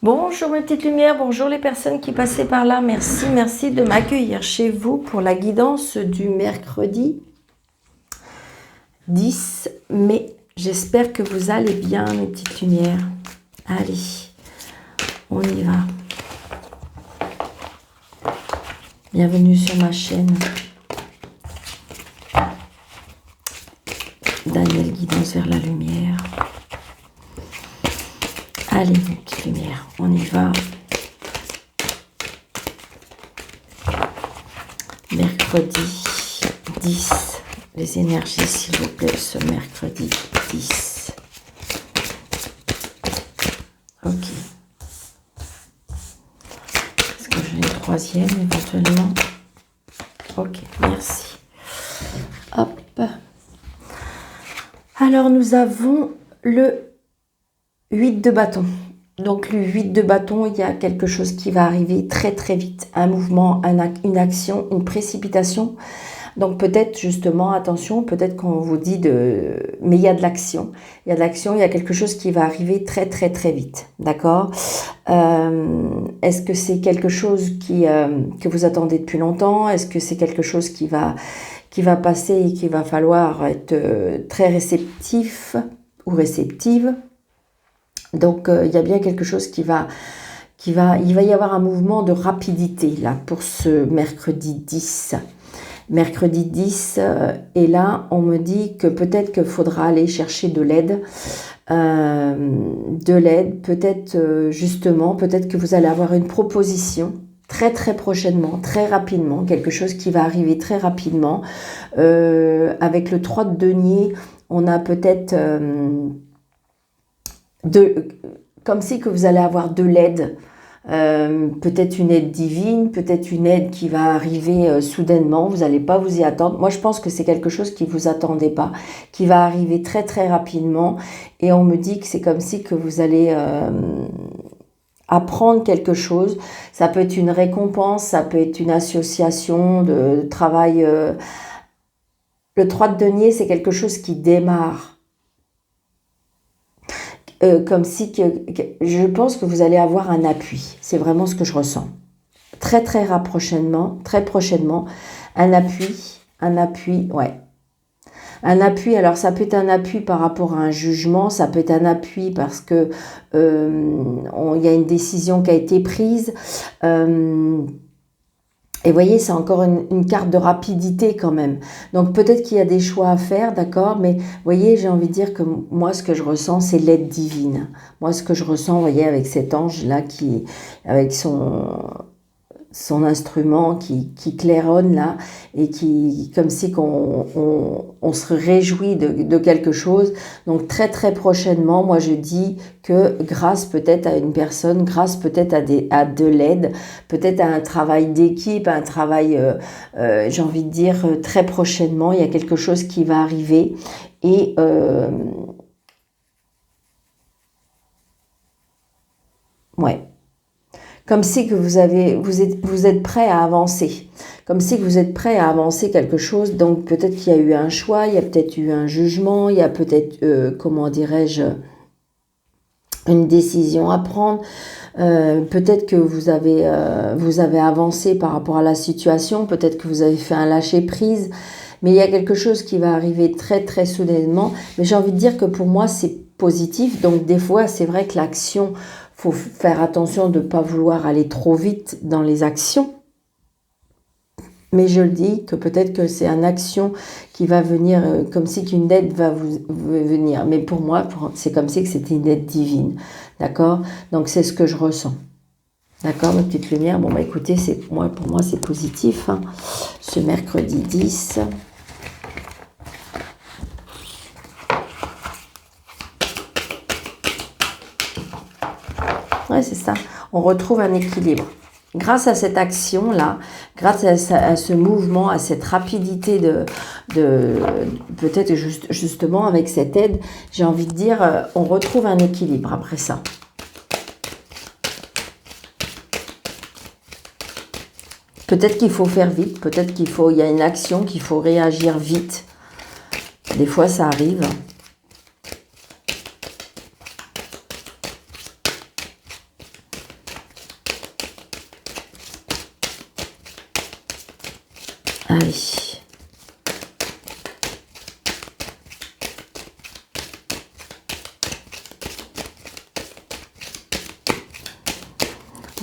Bonjour mes petites lumières, bonjour les personnes qui passaient par là. Merci de m'accueillir chez vous pour la guidance du mercredi 10 mai. J'espère que vous allez bien mes petites lumières. Allez, on y va. Bienvenue sur ma chaîne. Daniel, guidance vers la lumière. Allez, mes petites lumières, on y va. Mercredi 10. Les énergies, s'il vous plaît, ce mercredi 10. Ok. Est-ce que j'ai une troisième éventuellement? Ok, merci. Hop. Alors, nous avons le 8 de bâton. Donc, le 8 de bâton, il y a quelque chose qui va arriver très très vite. Un mouvement, une action, une précipitation. Donc, peut-être justement, attention, peut-être qu'on vous dit de... Mais il y a de l'action. Il y a de l'action, il y a quelque chose qui va arriver très très très vite. D'accord? Est-ce que c'est quelque chose que vous attendez depuis longtemps? Est-ce que c'est quelque chose qui va passer et qu'il va falloir être très réceptif ou réceptive? Donc, il y a bien quelque chose il va y avoir un mouvement de rapidité là pour ce mercredi 10. Mercredi 10, et là, on me dit que peut-être qu'il faudra aller chercher de l'aide. Peut-être justement, peut-être que vous allez avoir une proposition très très prochainement, très rapidement, quelque chose qui va arriver très rapidement. Avec le 3 de denier, on a peut-être... comme si que vous allez avoir de l'aide, peut-être une aide divine, peut-être une aide qui va arriver soudainement, vous n'allez pas vous y attendre. Moi, je pense que c'est quelque chose qui ne vous attendez pas, qui va arriver très très rapidement, et on me dit que c'est comme si que vous allez apprendre quelque chose. Ça peut être une récompense, ça peut être une association de travail. Le 3 de denier, c'est quelque chose qui démarre. Comme si je pense que vous allez avoir un appui. C'est vraiment ce que je ressens. Très prochainement, un appui, ouais. Un appui, alors ça peut être un appui par rapport à un jugement, ça peut être un appui parce que il y a une décision qui a été prise. Et vous voyez, c'est encore une carte de rapidité quand même. Donc peut-être qu'il y a des choix à faire, d'accord, mais vous voyez, j'ai envie de dire que moi, ce que je ressens, c'est l'aide divine. Moi, ce que je ressens, vous voyez, avec cet ange-là, avec son instrument qui claironne là, et qui, comme si on se réjouit de quelque chose. Donc très prochainement, moi je dis que grâce peut-être à une personne, grâce peut-être à de l'aide, peut-être à un travail d'équipe, un travail, j'ai envie de dire, très prochainement, il y a quelque chose qui va arriver. Et ouais. Comme si que vous êtes prêt à avancer. Comme si que vous êtes prêt à avancer quelque chose. Donc peut-être qu'il y a eu un choix, il y a peut-être eu un jugement, il y a peut-être, comment dirais-je, une décision à prendre. Peut-être que vous avez avancé par rapport à la situation. Peut-être que vous avez fait un lâcher-prise. Mais il y a quelque chose qui va arriver très soudainement. Mais j'ai envie de dire que pour moi, c'est positif. Donc des fois, c'est vrai que l'action... faut faire attention de ne pas vouloir aller trop vite dans les actions. Mais je le dis que peut-être que c'est une action qui va venir, comme si qu'une aide va vous venir. Mais pour moi, c'est comme si que c'était une aide divine. D'accord? Donc c'est ce que je ressens. D'accord, ma petite lumière? Bon, bah écoutez, pour moi, c'est positif. Hein, ce mercredi 10. Ouais, c'est ça. On retrouve un équilibre. Grâce à cette action-là, grâce à ce mouvement, à cette rapidité peut-être justement avec cette aide, j'ai envie de dire, on retrouve un équilibre après ça. Peut-être qu'il faut faire vite, peut-être il y a une action qu'il faut réagir vite. Des fois, ça arrive. Allez.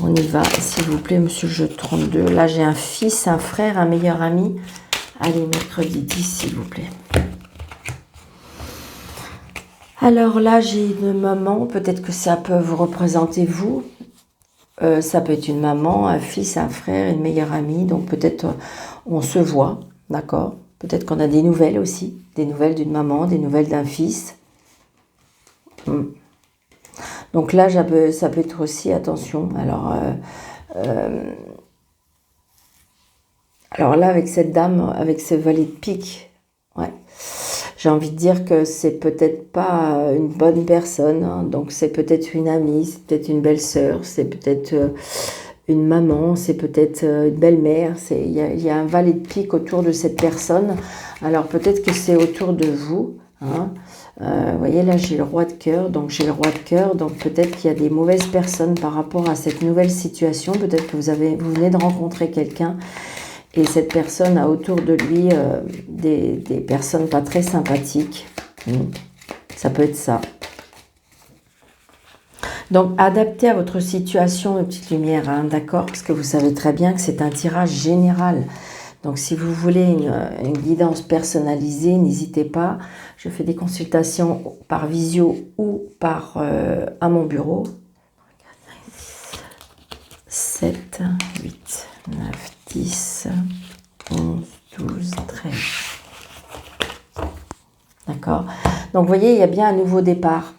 On y va, s'il vous plaît, monsieur le jeu de 32. Là, j'ai un fils, un frère, un meilleur ami. Allez, mercredi 10, s'il vous plaît. Alors là, j'ai une maman. Peut-être que ça peut vous représenter vous. Ça peut être une maman, un fils, un frère, une meilleure amie. Donc peut-être on se voit, d'accord? Peut-être qu'on a des nouvelles aussi. Des nouvelles d'une maman, des nouvelles d'un fils. Donc là, ça peut être aussi, attention, alors là, avec cette dame, avec ce valet de pique, ouais, j'ai envie de dire que c'est peut-être pas une bonne personne, hein. Donc c'est peut-être une amie, c'est peut-être une belle-sœur, c'est peut-être une maman, c'est peut-être une belle-mère. Il y a un valet de pique autour de cette personne. Alors peut-être que c'est autour de vous, hein. Vous voyez, là, j'ai le roi de cœur, donc peut-être qu'il y a des mauvaises personnes par rapport à cette nouvelle situation. Peut-être que vous venez de rencontrer quelqu'un et cette personne a autour de lui des personnes pas très sympathiques. Ça peut être ça. Donc, adaptez à votre situation, une petite lumière, hein, d'accord? Parce que vous savez très bien que c'est un tirage général. Donc, si vous voulez une guidance personnalisée, n'hésitez pas. Je fais des consultations par visio ou à mon bureau. 7, 8, 9, 10, 11, 12, 13. D'accord? Donc, vous voyez, il y a bien un nouveau départ.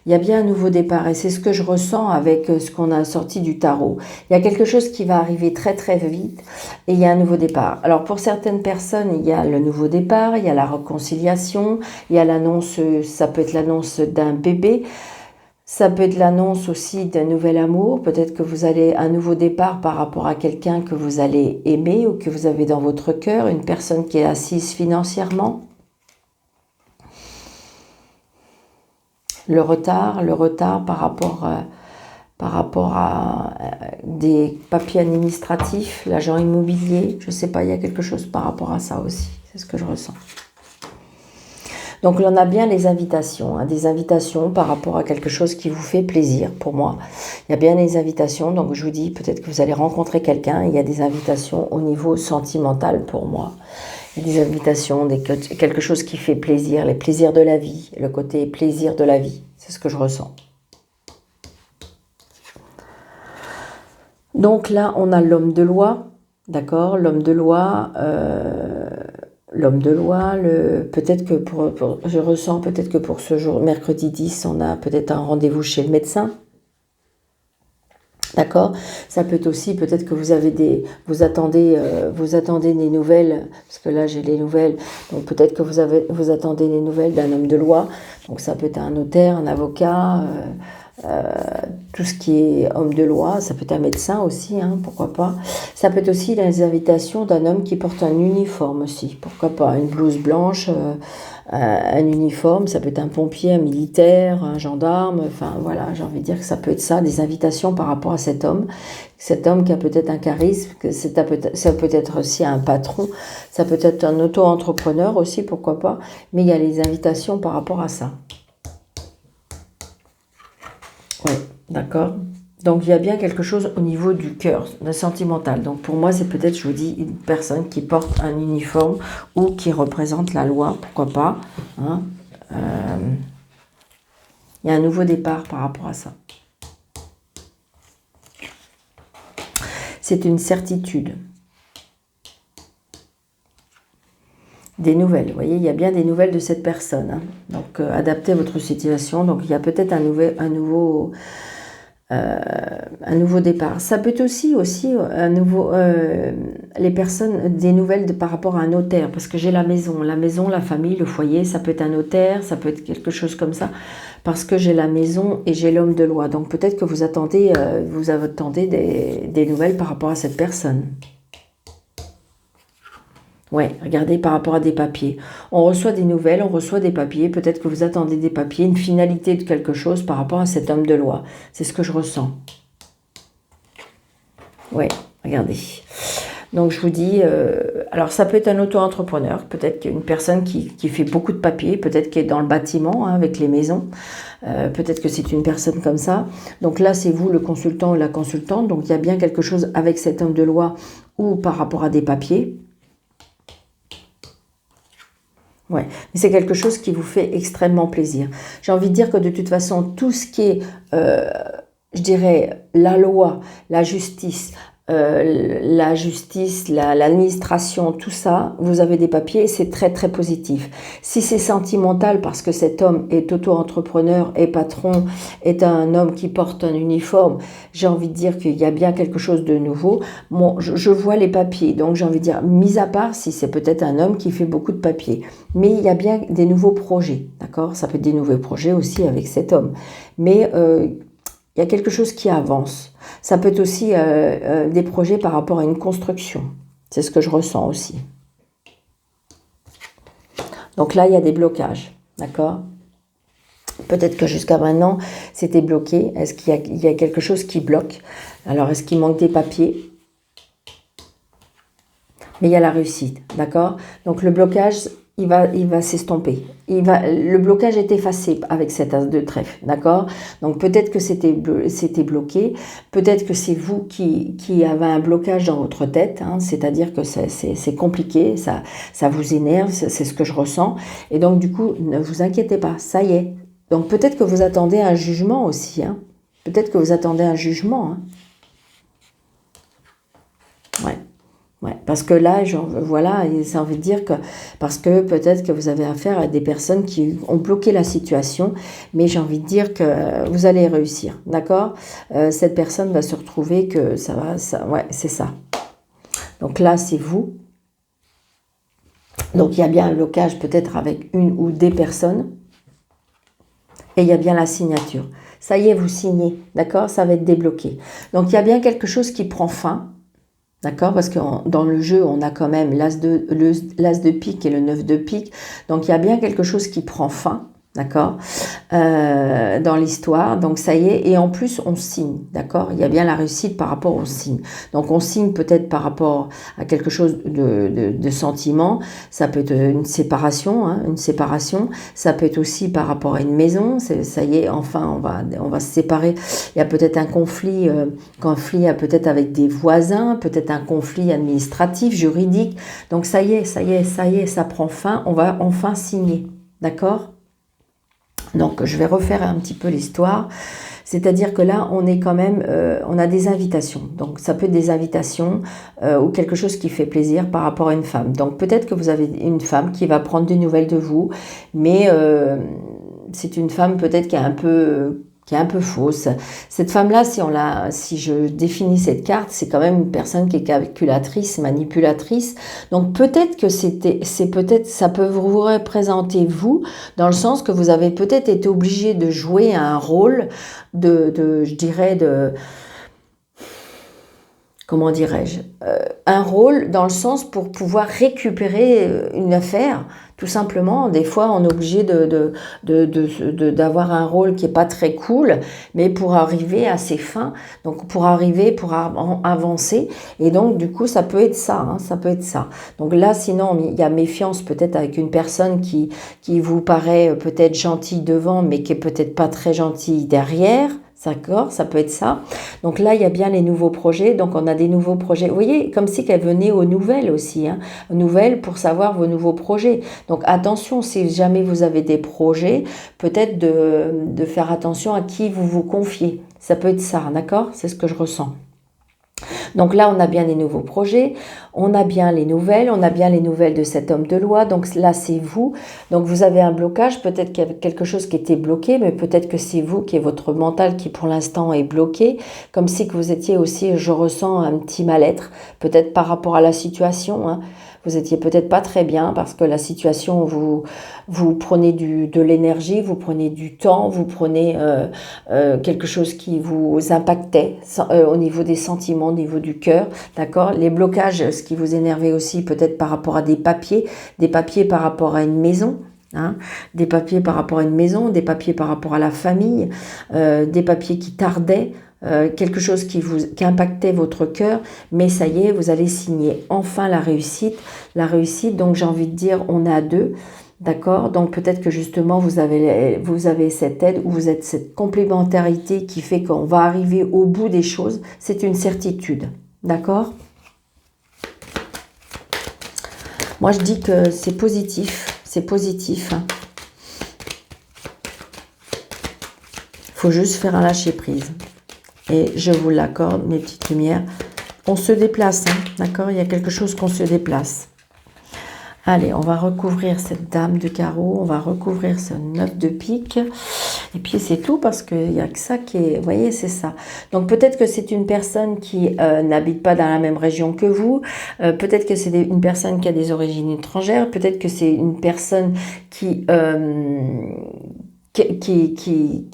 Il y a bien un nouveau départ et c'est ce que je ressens avec ce qu'on a sorti du tarot. Il y a quelque chose qui va arriver très très vite et il y a un nouveau départ. Alors pour certaines personnes, il y a le nouveau départ, il y a la réconciliation, il y a l'annonce, ça peut être l'annonce d'un bébé, ça peut être l'annonce aussi d'un nouvel amour. Peut-être que vous allez un nouveau départ par rapport à quelqu'un que vous allez aimer ou que vous avez dans votre cœur, une personne qui est assise financièrement. Le retard par rapport à des papiers administratifs, l'agent immobilier, je ne sais pas, il y a quelque chose par rapport à ça aussi, c'est ce que je ressens. Donc, on a bien les invitations, hein, des invitations par rapport à quelque chose qui vous fait plaisir, pour moi. Il y a bien les invitations, donc je vous dis, peut-être que vous allez rencontrer quelqu'un, il y a des invitations au niveau sentimental pour moi. Il y a des invitations, quelque chose qui fait plaisir, les plaisirs de la vie, le côté plaisir de la vie, c'est ce que je ressens. Donc là, on a l'homme de loi, d'accord? L'homme de loi, peut-être que je ressens peut-être que pour ce jour, mercredi 10, on a peut-être un rendez-vous chez le médecin. D'accord? Ça peut être aussi, peut-être que vous attendez des nouvelles, parce que là j'ai les nouvelles, donc peut-être que vous attendez des nouvelles d'un homme de loi, donc ça peut être un notaire, un avocat, tout ce qui est homme de loi, ça peut être un médecin aussi, hein, pourquoi pas. Ça peut être aussi les invitations d'un homme qui porte un uniforme aussi, pourquoi pas, une blouse blanche, un uniforme, ça peut être un pompier, un militaire, un gendarme, enfin voilà, j'ai envie de dire que ça peut être ça, des invitations par rapport à cet homme qui a peut-être un charisme, ça peut être aussi un patron, ça peut être un auto-entrepreneur aussi, pourquoi pas, mais il y a les invitations par rapport à ça. Oui, d'accord. Donc il y a bien quelque chose au niveau du cœur, de sentimental. Donc pour moi, c'est peut-être, je vous dis, une personne qui porte un uniforme ou qui représente la loi, pourquoi pas. Hein. Il y a un nouveau départ par rapport à ça. C'est une certitude. Des nouvelles, vous voyez, il y a bien des nouvelles de cette personne. Hein. Donc adaptez votre situation. Donc il y a peut-être un nouveau départ. Ça peut être aussi un nouveau, les personnes, des nouvelles par rapport à un notaire, parce que j'ai la maison, la famille, le foyer, ça peut être un notaire, ça peut être quelque chose comme ça, parce que j'ai la maison et j'ai l'homme de loi. Donc peut-être que vous attendez des nouvelles par rapport à cette personne. Ouais, regardez par rapport à des papiers. On reçoit des nouvelles, on reçoit des papiers. Peut-être que vous attendez des papiers, une finalité de quelque chose par rapport à cet homme de loi. C'est ce que je ressens. Ouais, regardez. Donc je vous dis, alors ça peut être un auto-entrepreneur, peut-être qu'une personne qui fait beaucoup de papiers, peut-être qui est dans le bâtiment, hein, avec les maisons, peut-être que c'est une personne comme ça. Donc là, c'est vous le consultant ou la consultante, donc il y a bien quelque chose avec cet homme de loi ou par rapport à des papiers. Ouais, mais c'est quelque chose qui vous fait extrêmement plaisir. J'ai envie de dire que de toute façon, tout ce qui est, je dirais, la loi, la justice, l'administration, tout ça, vous avez des papiers et c'est très très positif. Si c'est sentimental parce que cet homme est auto-entrepreneur, est patron, est un homme qui porte un uniforme, j'ai envie de dire qu'il y a bien quelque chose de nouveau. Bon, je vois les papiers, donc j'ai envie de dire, mis à part si c'est peut-être un homme qui fait beaucoup de papiers, mais il y a bien des nouveaux projets, d'accord? Ça peut être des nouveaux projets aussi avec cet homme, mais il y a quelque chose qui avance. Ça peut être aussi des projets par rapport à une construction. C'est ce que je ressens aussi. Donc là, il y a des blocages, d'accord? Peut-être que jusqu'à maintenant, c'était bloqué. Est-ce qu'il y a quelque chose qui bloque? Alors, est-ce qu'il manque des papiers? Mais il y a la réussite, d'accord? Donc le blocage, il va s'estomper. Le blocage est effacé avec cet as de trèfle, d'accord? Donc peut-être que c'était bloqué, peut-être que c'est vous qui avez un blocage dans votre tête, hein, c'est-à-dire que c'est compliqué, ça vous énerve, c'est ce que je ressens. Et donc du coup, ne vous inquiétez pas, ça y est. Donc peut-être que vous attendez un jugement aussi, hein. Peut-être que vous attendez un jugement, hein. Ouais. Ouais, parce que là, voilà, ça veut dire que, parce que peut-être que vous avez affaire à des personnes qui ont bloqué la situation, mais j'ai envie de dire que vous allez réussir, d'accord? Cette personne va se retrouver que ouais, c'est ça. Donc là, c'est vous. Donc il y a bien un blocage peut-être avec une ou des personnes, et il y a bien la signature. Ça y est, vous signez, d'accord? Ça va être débloqué. Donc il y a bien quelque chose qui prend fin. D'accord? Parce que dans le jeu, on a quand même l'as de pique et le 9 de pique. Donc, il y a bien quelque chose qui prend fin. D'accord, dans l'histoire, donc ça y est, et en plus on signe, d'accord, il y a bien la réussite par rapport au signe, donc on signe peut-être par rapport à quelque chose de sentiment, ça peut être une séparation, hein, ça peut être aussi par rapport à une maison, ça y est, enfin on va se séparer, il y a peut-être un conflit peut-être avec des voisins, peut-être un conflit administratif, juridique, donc ça y est, ça prend fin, on va enfin signer, d'accord? Donc, je vais refaire un petit peu l'histoire. C'est-à-dire que là, on est quand même, on a des invitations. Donc, ça peut être des invitations ou quelque chose qui fait plaisir par rapport à une femme. Donc, peut-être que vous avez une femme qui va prendre des nouvelles de vous, mais c'est une femme peut-être qui est un peu fausse. Cette femme-là, si je définis cette carte, c'est quand même une personne qui est calculatrice, manipulatrice. Donc peut-être que ça peut vous représenter vous, dans le sens que vous avez peut-être été obligé de jouer un rôle je dirais, comment dirais-je, un rôle dans le sens pour pouvoir récupérer une affaire, tout simplement. Des fois, on est obligé d'avoir un rôle qui est pas très cool, mais pour arriver à ses fins, donc pour avancer. Et donc, du coup, ça peut être ça, hein, ça peut être ça. Donc là, sinon, il y a méfiance peut-être avec une personne qui vous paraît peut-être gentille devant, mais qui est peut-être pas très gentille derrière. D'accord, ça peut être ça. Donc là, il y a bien les nouveaux projets. Donc on a des nouveaux projets. Vous voyez, comme si qu'elle venait aux nouvelles aussi. Hein, aux nouvelles pour savoir vos nouveaux projets. Donc attention, si jamais vous avez des projets, peut-être de faire attention à qui vous vous confiez. Ça peut être ça, d'accord? C'est ce que je ressens. Donc là, on a bien les nouveaux projets, on a bien les nouvelles de cet homme de loi. Donc là, c'est vous. Donc vous avez un blocage, peut-être qu'il y a quelque chose qui était bloqué, mais peut-être que c'est vous qui est votre mental qui pour l'instant est bloqué, comme si que vous étiez aussi, je ressens un petit mal-être, peut-être par rapport à la situation, hein. Vous étiez peut-être pas très bien parce que la situation, vous prenez de l'énergie, vous prenez du temps, vous prenez quelque chose qui vous impactait au niveau des sentiments, au niveau du cœur, d'accord? Les blocages, ce qui vous énervait aussi peut-être par rapport à des papiers par rapport à une maison. Hein, des papiers par rapport à une maison, des papiers par rapport à la famille, des papiers qui tardaient. quelque chose qui impactait votre cœur, mais ça y est, vous allez signer enfin la réussite. La réussite, donc j'ai envie de dire, on est à deux, d'accord? Donc peut-être que justement vous avez cette aide ou vous êtes cette complémentarité qui fait qu'on va arriver au bout des choses. C'est une certitude, d'accord? Moi je dis que c'est positif, c'est positif. Faut juste faire un lâcher prise. Et je vous l'accorde, mes petites lumières. On se déplace, hein, d'accord? Il y a quelque chose qu'on se déplace. Allez, on va recouvrir cette dame de carreau. On va recouvrir ce 9 de pique. Et puis c'est tout parce qu'il n'y a que ça qui est... Vous voyez, c'est ça. Donc peut-être que c'est une personne qui n'habite pas dans la même région que vous. Peut-être que c'est une personne qui a des origines étrangères. Peut-être que c'est une personne qui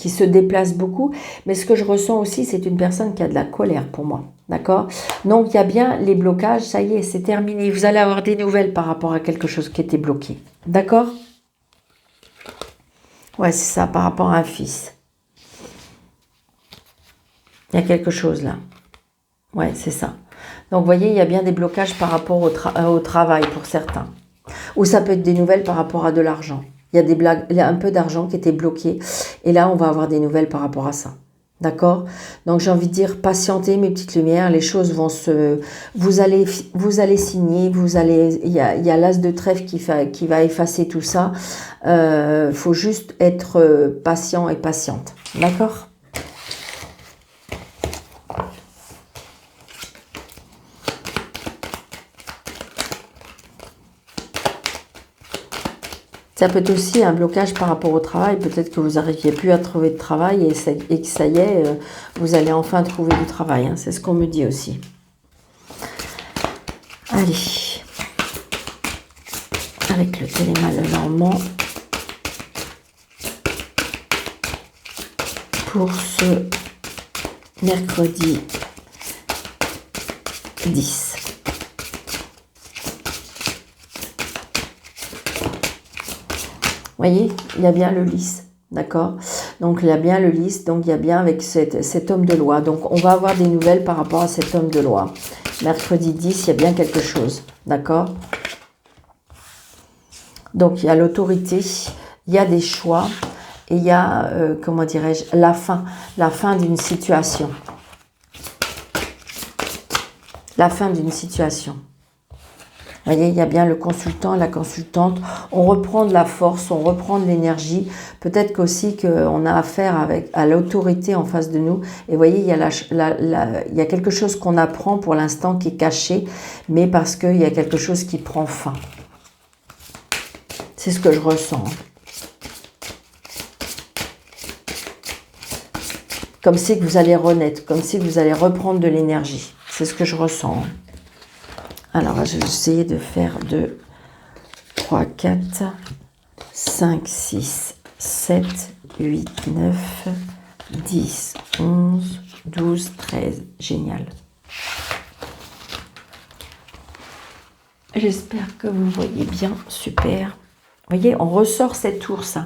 se déplace beaucoup, mais ce que je ressens aussi, c'est une personne qui a de la colère pour moi, d'accord? Donc, il y a bien les blocages, ça y est, c'est terminé. Vous allez avoir des nouvelles par rapport à quelque chose qui était bloqué, d'accord? Ouais, c'est ça, par rapport à un fils. Il y a quelque chose là. Ouais, c'est ça. Donc, vous voyez, il y a bien des blocages par rapport au travail pour certains. Ou ça peut être des nouvelles par rapport à de l'argent. Il y a un peu d'argent qui était bloqué. Et là, on va avoir des nouvelles par rapport à ça. D'accord? Donc, j'ai envie de dire, patientez, mes petites lumières. Les choses vont se... Vous allez signer. Il y a l'as de trèfle qui va effacer tout ça. Faut juste être patient et patiente. D'accord? Ça peut être aussi un blocage par rapport au travail. Peut-être que vous n'arriviez plus à trouver de travail et que ça y est, vous allez enfin trouver du travail. Hein. C'est ce qu'on me dit aussi. Allez. Avec le téléma Lenormand. Pour ce mercredi 10. Vous voyez, il y a bien le lys, d'accord? Donc, il y a bien le lys, donc il y a bien avec cet homme de loi. Donc, on va avoir des nouvelles par rapport à cet homme de loi. Mercredi 10, il y a bien quelque chose, d'accord? Donc, il y a l'autorité, il y a des choix et il y a, comment dirais-je, la fin d'une situation. La fin d'une situation. Vous voyez, il y a bien le consultant, la consultante. On reprend de la force, on reprend de l'énergie. Peut-être qu'aussi qu'on a affaire à l'autorité en face de nous. Et vous voyez, il y a quelque chose qu'on apprend pour l'instant qui est caché, mais parce qu'il y a quelque chose qui prend fin. C'est ce que je ressens. Comme si que vous allez renaître, comme si vous allez reprendre de l'énergie. C'est ce que je ressens. Alors, je vais essayer de faire 2, 3, 4, 5, 6, 7, 8, 9, 10, 11, 12, 13. Génial. J'espère que vous voyez bien. Super. Vous voyez, on ressort cet ours.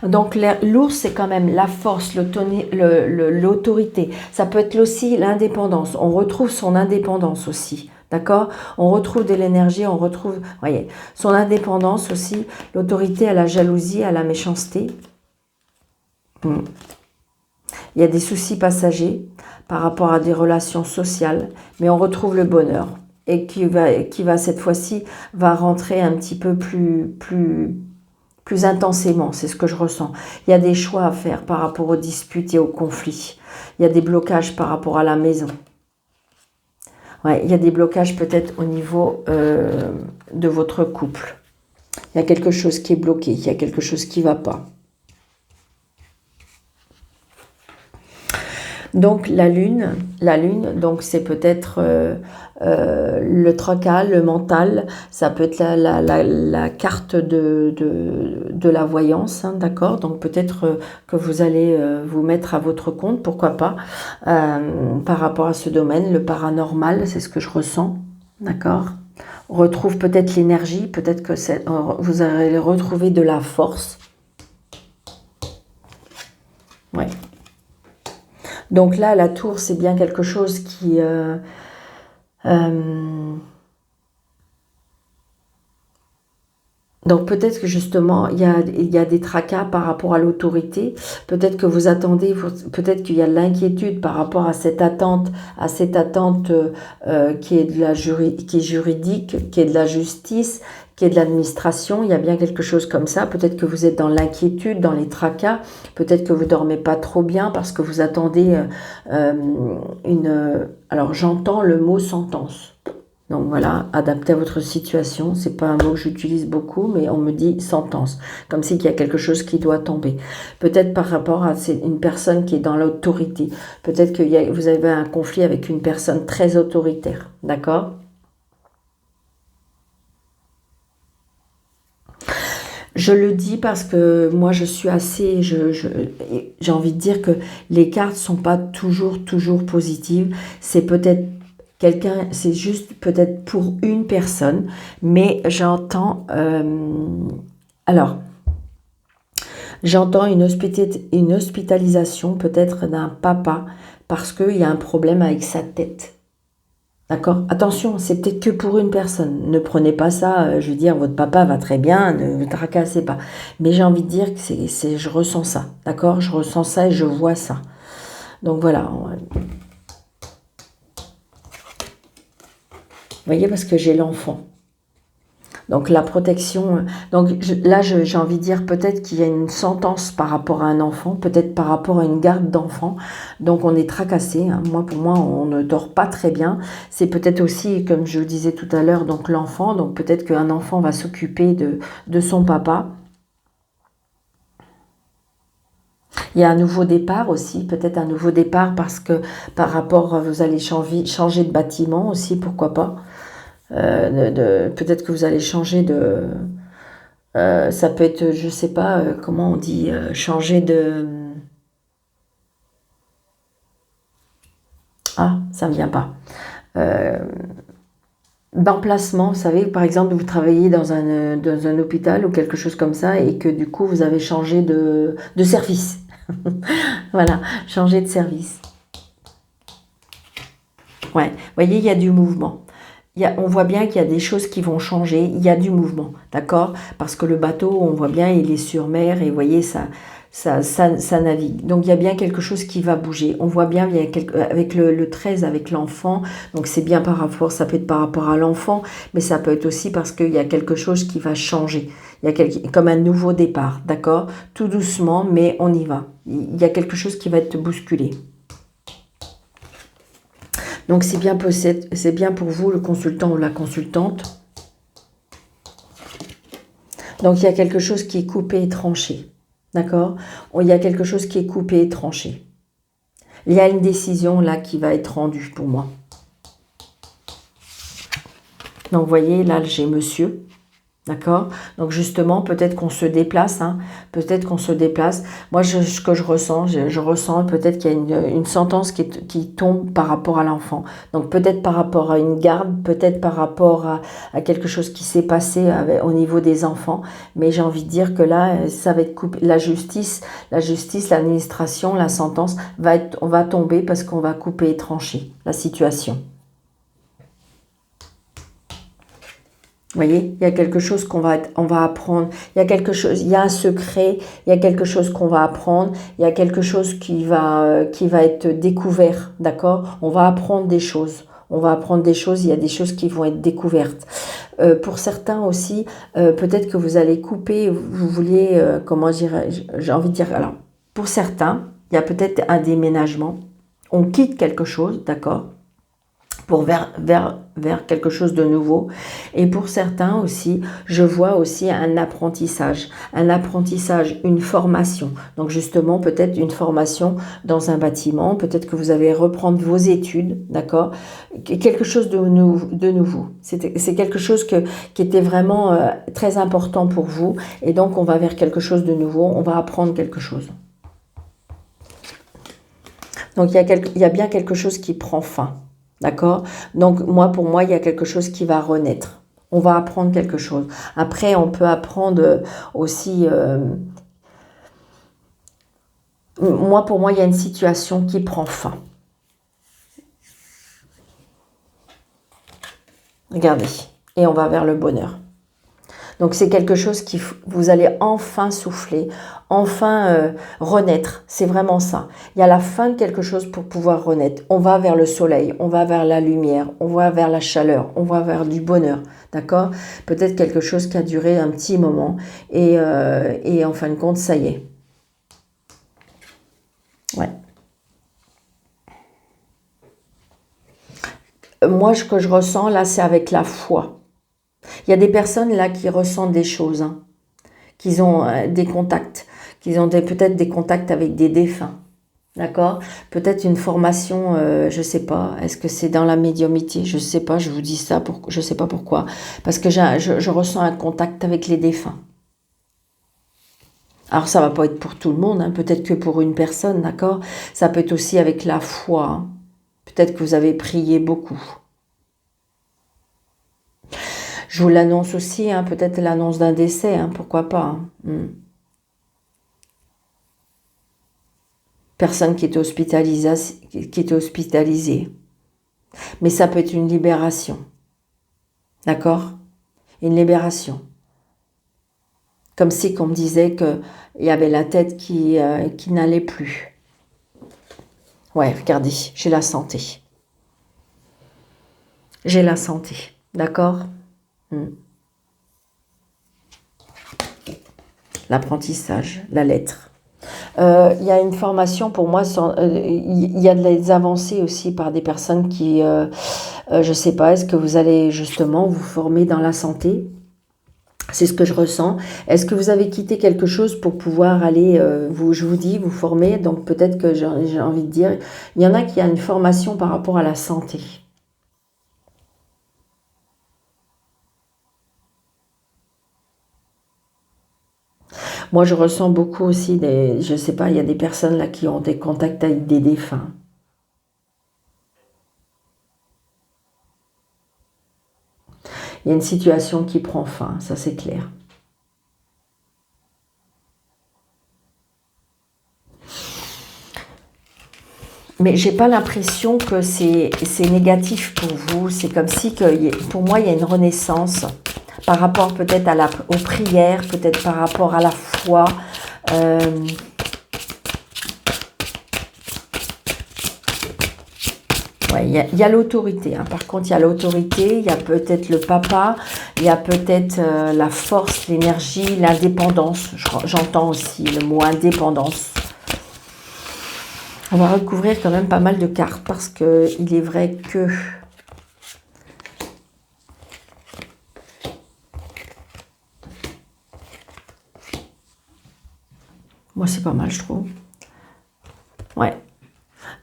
Donc, l'ours, c'est quand même la force, l'autorité. Ça peut être aussi l'indépendance. On retrouve son indépendance aussi. D'accord? On retrouve de l'énergie, on retrouve, voyez, son indépendance aussi, l'autorité à la jalousie, à la méchanceté. Il y a des soucis passagers par rapport à des relations sociales, mais on retrouve le bonheur et qui va cette fois-ci, va rentrer un petit peu plus intensément, c'est ce que je ressens. Il y a des choix à faire par rapport aux disputes et aux conflits. Il y a des blocages par rapport à la maison. Ouais, il y a des blocages peut-être au niveau de votre couple. Il y a quelque chose qui est bloqué, il y a quelque chose qui ne va pas. Donc la lune, donc c'est peut-être le tracal, le mental, ça peut être la carte de la voyance, hein, d'accord? Donc peut-être que vous allez vous mettre à votre compte, pourquoi pas, par rapport à ce domaine, le paranormal, c'est ce que je ressens, d'accord? On retrouve peut-être l'énergie, peut-être que vous allez retrouver de la force. Ouais. Donc là, la tour, c'est bien quelque chose qui... donc peut-être que justement, il y a des tracas par rapport à l'autorité. Peut-être que vous attendez, peut-être qu'il y a de l'inquiétude par rapport à cette attente qui est qui est juridique, qui est de la justice, qui est de l'administration. Il y a bien quelque chose comme ça. Peut-être que vous êtes dans l'inquiétude, dans les tracas. Peut-être que vous dormez pas trop bien parce que vous attendez alors j'entends le mot sentence. Donc voilà, adapté à votre situation. C'est pas un mot que j'utilise beaucoup, mais on me dit sentence, comme s'il y a quelque chose qui doit tomber. Peut-être par rapport à une personne qui est dans l'autorité. Peut-être que vous avez un conflit avec une personne très autoritaire, d'accord? Je le dis parce que moi je suis assez, j'ai envie de dire que les cartes sont pas toujours positives. C'est peut-être quelqu'un, c'est juste peut-être pour une personne, mais j'entends, alors, j'entends une hospitalisation peut-être d'un papa parce qu'il y a un problème avec sa tête. D'accord? Attention, c'est peut-être que pour une personne. Ne prenez pas ça, je veux dire, votre papa va très bien, ne vous tracassez pas. Mais j'ai envie de dire que je ressens ça, d'accord? Je ressens ça et je vois ça. Donc voilà. Vous voyez, parce que j'ai l'enfant. Donc la protection, donc là j'ai envie de dire peut-être qu'il y a une sentence par rapport à un enfant, peut-être par rapport à une garde d'enfant, donc on est tracassé, hein. Moi pour moi on ne dort pas très bien, c'est peut-être aussi comme je le disais tout à l'heure, donc l'enfant, donc peut-être qu'un enfant va s'occuper de son papa. Il y a un nouveau départ aussi, peut-être un nouveau départ parce que par rapport, vous allez changer de bâtiment aussi, pourquoi pas. Peut-être que vous allez changer de... ça peut être, je sais pas, comment on dit, changer de... Ah, ça me vient pas. D'emplacement, vous savez, par exemple, vous travaillez dans un hôpital ou quelque chose comme ça et que du coup, vous avez changé de service. Voilà, changer de service. Ouais, vous voyez, il y a du mouvement. On voit bien qu'il y a des choses qui vont changer, il y a du mouvement, d'accord? Parce que le bateau, on voit bien, il est sur mer et vous voyez, ça navigue. Donc il y a bien quelque chose qui va bouger. On voit bien, avec le 13, avec l'enfant, donc c'est bien par rapport, ça peut être par rapport à l'enfant, mais ça peut être aussi parce qu'il y a quelque chose qui va changer. Il y a comme un nouveau départ, d'accord? Tout doucement, mais on y va. Il y a quelque chose qui va être bousculé. Donc c'est bien pour vous, le consultant ou la consultante. Donc il y a quelque chose qui est coupé et tranché. D'accord? Il y a quelque chose qui est coupé et tranché. Il y a une décision là qui va être rendue pour moi. Donc vous voyez, là j'ai monsieur. D'accord? Donc justement, peut-être qu'on se déplace, hein, peut-être qu'on se déplace. Moi, ce que je ressens, je ressens peut-être qu'il y a une sentence qui tombe par rapport à l'enfant. Donc peut-être par rapport à une garde, peut-être par rapport à quelque chose qui s'est passé au niveau des enfants. Mais j'ai envie de dire que là, ça va être coupé. La justice, l'administration, la sentence on va tomber parce qu'on va couper et trancher la situation. Vous voyez, il y a quelque chose on va apprendre, il y a quelque chose, il y a un secret, il y a quelque chose qu'on va apprendre, il y a quelque chose qui va être découvert, d'accord? On va apprendre des choses, il y a des choses qui vont être découvertes. Pour certains aussi, peut-être que vous allez couper, vous vouliez, comment dirais-je, j'ai envie de dire, alors, pour certains, il y a peut-être un déménagement, on quitte quelque chose, d'accord? Pour vers quelque chose de nouveau. Et pour certains aussi, je vois aussi un apprentissage, une formation. Donc justement, peut-être une formation dans un bâtiment, peut-être que vous allez reprendre vos études, d'accord? Quelque chose de nouveau. C'est quelque chose qui était vraiment très important pour vous. Et donc, on va vers quelque chose de nouveau, on va apprendre quelque chose. Donc, il y a bien quelque chose qui prend fin. D'accord? Donc, pour moi, il y a quelque chose qui va renaître. On va apprendre quelque chose. Après, on peut apprendre aussi... Pour moi, il y a une situation qui prend fin. Regardez. Et on va vers le bonheur. Donc, c'est quelque chose qui vous allez enfin souffler, enfin renaître. C'est vraiment ça. Il y a la fin de quelque chose pour pouvoir renaître. On va vers le soleil, on va vers la lumière, on va vers la chaleur, on va vers du bonheur. D'accord? Peut-être quelque chose qui a duré un petit moment. Et en fin de compte, ça y est. Ouais. Moi, ce que je ressens là, c'est avec la foi. Il y a des personnes là qui ressentent des choses, hein, qui ont des contacts, qui ont peut-être des contacts avec des défunts. D'accord? Peut-être une formation, je ne sais pas, est-ce que c'est dans la médiumnité? Je ne sais pas, je vous dis ça, je ne sais pas pourquoi. Parce que je ressens un contact avec les défunts. Alors ça ne va pas être pour tout le monde, hein, peut-être que pour une personne, d'accord? Ça peut être aussi avec la foi. Hein. Peut-être que vous avez prié beaucoup. Je vous l'annonce aussi, hein, peut-être l'annonce d'un décès, hein, pourquoi pas. Hein. Personne qui est hospitalisée. Mais ça peut être une libération. D'accord? Une libération. Comme si on me disait qu'il y avait la tête qui n'allait plus. Ouais, regardez, j'ai la santé. J'ai la santé. D'accord? L'apprentissage, la lettre. Il y a une formation pour moi, il y a des avancées aussi par des personnes qui, je ne sais pas, est-ce que vous allez justement vous former dans la santé? C'est ce que je ressens. Est-ce que vous avez quitté quelque chose pour pouvoir aller, je vous dis, vous former? Donc peut-être que j'ai envie de dire, il y en a qui a une formation par rapport à la santé. Moi, je ressens beaucoup aussi je ne sais pas, il y a des personnes là qui ont des contacts avec des défunts. Il y a une situation qui prend fin, ça c'est clair. Mais j'ai pas l'impression que c'est négatif pour vous. C'est comme si, pour moi, il y a une renaissance par rapport peut-être aux prières, peut-être par rapport à la foi. Ouais, il y a l'autorité. Hein. Par contre, il y a l'autorité, il y a peut-être le papa, il y a peut-être la force, l'énergie, l'indépendance. J'entends aussi le mot indépendance. On va recouvrir quand même pas mal de cartes parce que il est vrai que moi c'est pas mal, je trouve. Ouais.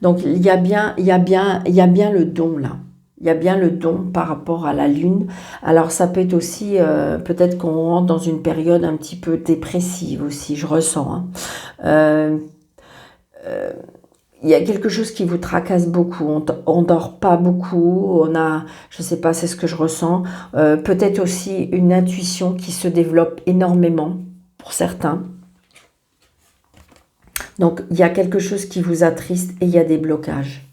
Donc il y a bien le don là. Il y a bien le don par rapport à la lune. Alors ça peut être aussi, peut-être qu'on rentre dans une période un petit peu dépressive aussi, je ressens. Hein. Il y a quelque chose qui vous tracasse beaucoup, on dort pas beaucoup, je sais pas, c'est ce que je ressens, peut-être aussi une intuition qui se développe énormément pour certains. Donc il y a quelque chose qui vous attriste et il y a des blocages.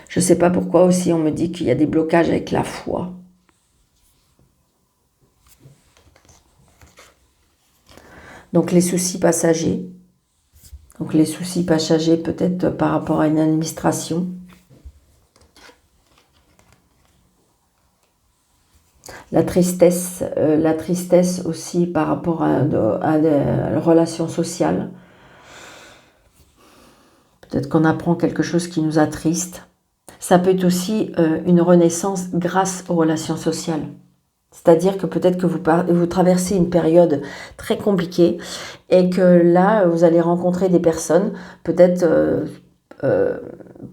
Je sais pas pourquoi aussi on me dit qu'il y a des blocages avec la foi. Donc les soucis passagers. Donc les soucis passagers peut-être par rapport à une administration. La tristesse aussi par rapport à des relations sociales. Peut-être qu'on apprend quelque chose qui nous attriste. Ça peut être aussi une renaissance grâce aux relations sociales. C'est-à-dire que peut-être que vous traversez une période très compliquée et que là, vous allez rencontrer des personnes, peut-être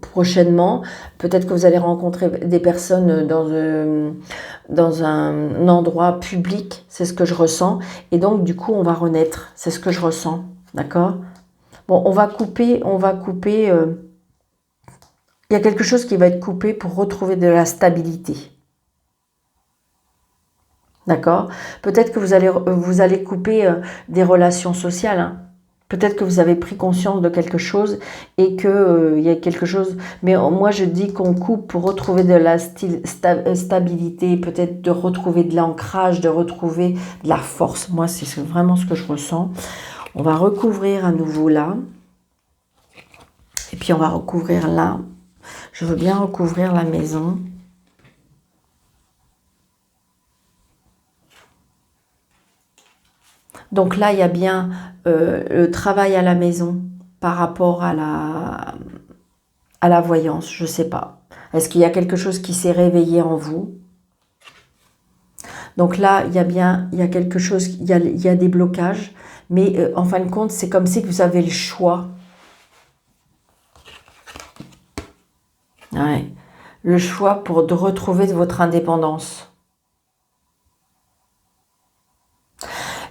prochainement, peut-être que vous allez rencontrer des personnes dans un endroit public, c'est ce que je ressens, et donc du coup on va renaître, c'est ce que je ressens, d'accord? Bon, on va couper, il y a quelque chose qui va être coupé pour retrouver de la stabilité. D'accord? Peut-être que vous allez couper des relations sociales, hein. Peut-être que vous avez pris conscience de quelque chose et que il y a quelque chose. Mais moi, je dis qu'on coupe pour retrouver de la stabilité, peut-être de retrouver de l'ancrage, de retrouver de la force. Moi, c'est vraiment ce que je ressens. On va recouvrir à nouveau là. Et puis, on va recouvrir là. Je veux bien recouvrir la maison. Donc là, il y a bien le travail à la maison par rapport à la voyance, je ne sais pas. Est-ce qu'il y a quelque chose qui s'est réveillé en vous? Donc là, il y a quelque chose, il y a des blocages, mais en fin de compte, c'est comme si vous avez le choix. Ouais. Le choix de retrouver votre indépendance.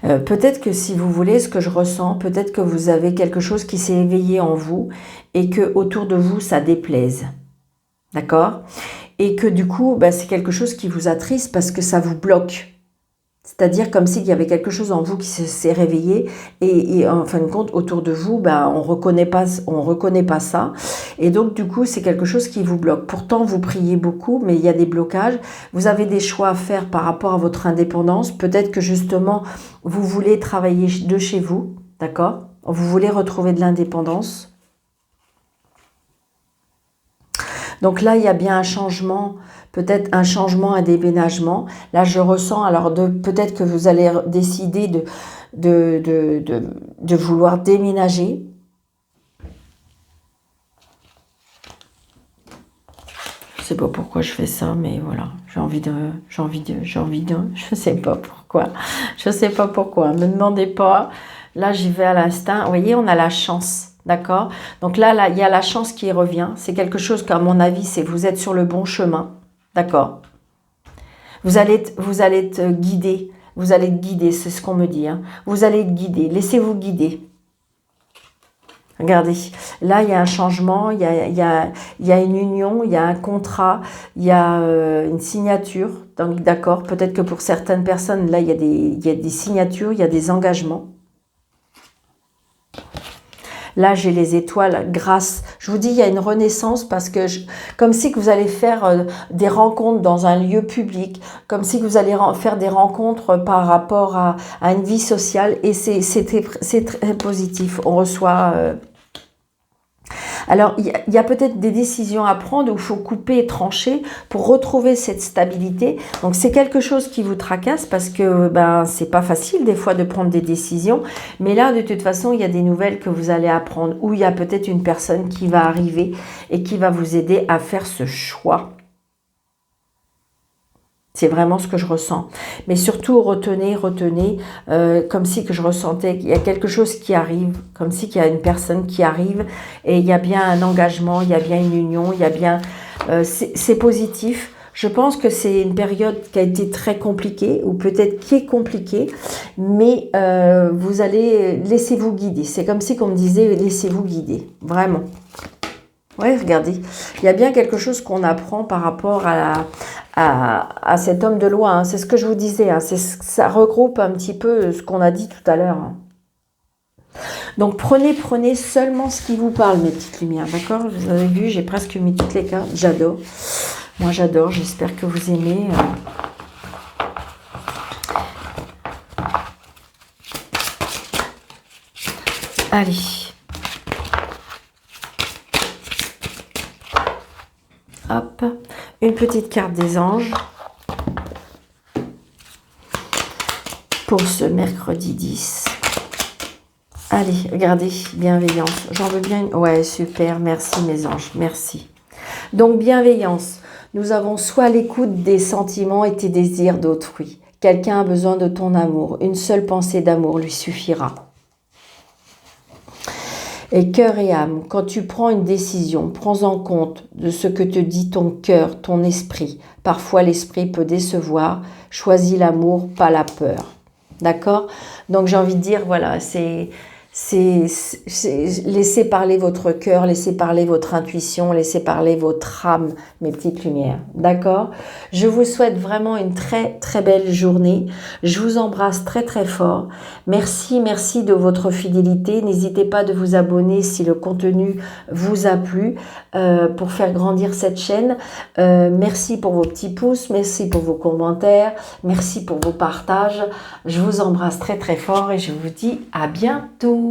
Peut-être que si vous voulez, ce que je ressens, peut-être que vous avez quelque chose qui s'est éveillé en vous et que autour de vous, ça déplaise. D'accord? Et que du coup, bah, c'est quelque chose qui vous attriste parce que ça vous bloque. C'est-à-dire comme s'il y avait quelque chose en vous qui s'est réveillé et en fin de compte, autour de vous, bah, on reconnaît pas ça. Et donc, du coup, c'est quelque chose qui vous bloque. Pourtant, vous priez beaucoup, mais il y a des blocages. Vous avez des choix à faire par rapport à votre indépendance. Peut-être que justement, vous voulez travailler de chez vous, d'accord? Vous voulez retrouver de l'indépendance. Donc là, il y a bien un changement, peut-être un changement, un déménagement. Là, je ressens, alors peut-être que vous allez décider de vouloir déménager. Je sais pas pourquoi je fais ça, mais voilà, je sais pas pourquoi. Je sais pas pourquoi, me demandez pas. Là, j'y vais à l'instinct. Vous voyez, on a la chance. D'accord? Donc là, il y a la chance qui revient. C'est quelque chose qu'à mon avis, c'est vous êtes sur le bon chemin. D'accord? Vous allez être guidé. Vous allez être guidé, c'est ce qu'on me dit. Hein. Vous allez être guidé. Laissez-vous guider. Regardez, là, il y a un changement, il y a une union, il y a un contrat, il y a une signature. Donc, d'accord, peut-être que pour certaines personnes, là, il y a des signatures, il y a des engagements. Là, j'ai les étoiles grâce. Je vous dis, il y a une renaissance parce que, comme si que vous allez faire des rencontres dans un lieu public, comme si que vous allez faire des rencontres par rapport à une vie sociale et c'est très positif. On reçoit... Alors, il y a peut-être des décisions à prendre où il faut couper et trancher pour retrouver cette stabilité. Donc, c'est quelque chose qui vous tracasse parce que ben, c'est pas facile des fois de prendre des décisions. Mais là, de toute façon, il y a des nouvelles que vous allez apprendre ou il y a peut-être une personne qui va arriver et qui va vous aider à faire ce choix. C'est vraiment ce que je ressens. Mais surtout, retenez, comme si que je ressentais qu'il y a quelque chose qui arrive, comme si qu'il y a une personne qui arrive et il y a bien un engagement, il y a bien une union, il y a bien... c'est positif. Je pense que c'est une période qui a été très compliquée ou peut-être qui est compliquée, mais vous allez... Laissez-vous guider. C'est comme si qu'on me disait, laissez-vous guider. Vraiment. Oui, regardez, il y a bien quelque chose qu'on apprend par rapport à cet homme de loi. Hein. C'est ce que je vous disais, hein. Ça regroupe un petit peu ce qu'on a dit tout à l'heure. Hein. Donc prenez seulement ce qui vous parle, mes petites lumières, d'accord? Vous avez vu, j'ai presque mis toutes les cartes, j'adore. Moi j'adore, j'espère que vous aimez. Allez. Hop, une petite carte des anges pour ce mercredi 10. Allez, regardez, bienveillance. J'en veux bien. Ouais, super, merci mes anges, merci. Donc, bienveillance. Nous avons soit l'écoute des sentiments et tes désirs d'autrui. Quelqu'un a besoin de ton amour. Une seule pensée d'amour lui suffira. Et cœur et âme, quand tu prends une décision, prends en compte de ce que te dit ton cœur, ton esprit. Parfois, l'esprit peut décevoir. Choisis l'amour, pas la peur. D'accord? Donc, j'ai envie de dire, voilà, c'est Laissez parler votre cœur, laissez parler votre intuition, laissez parler votre âme, mes petites lumières. D'accord? Je vous souhaite vraiment une très très belle journée. Je vous embrasse très très fort. Merci, merci de votre fidélité. N'hésitez pas de vous abonner si le contenu vous a plu pour faire grandir cette chaîne. Merci pour vos petits pouces, merci pour vos commentaires, merci pour vos partages. Je vous embrasse très très fort et je vous dis à bientôt.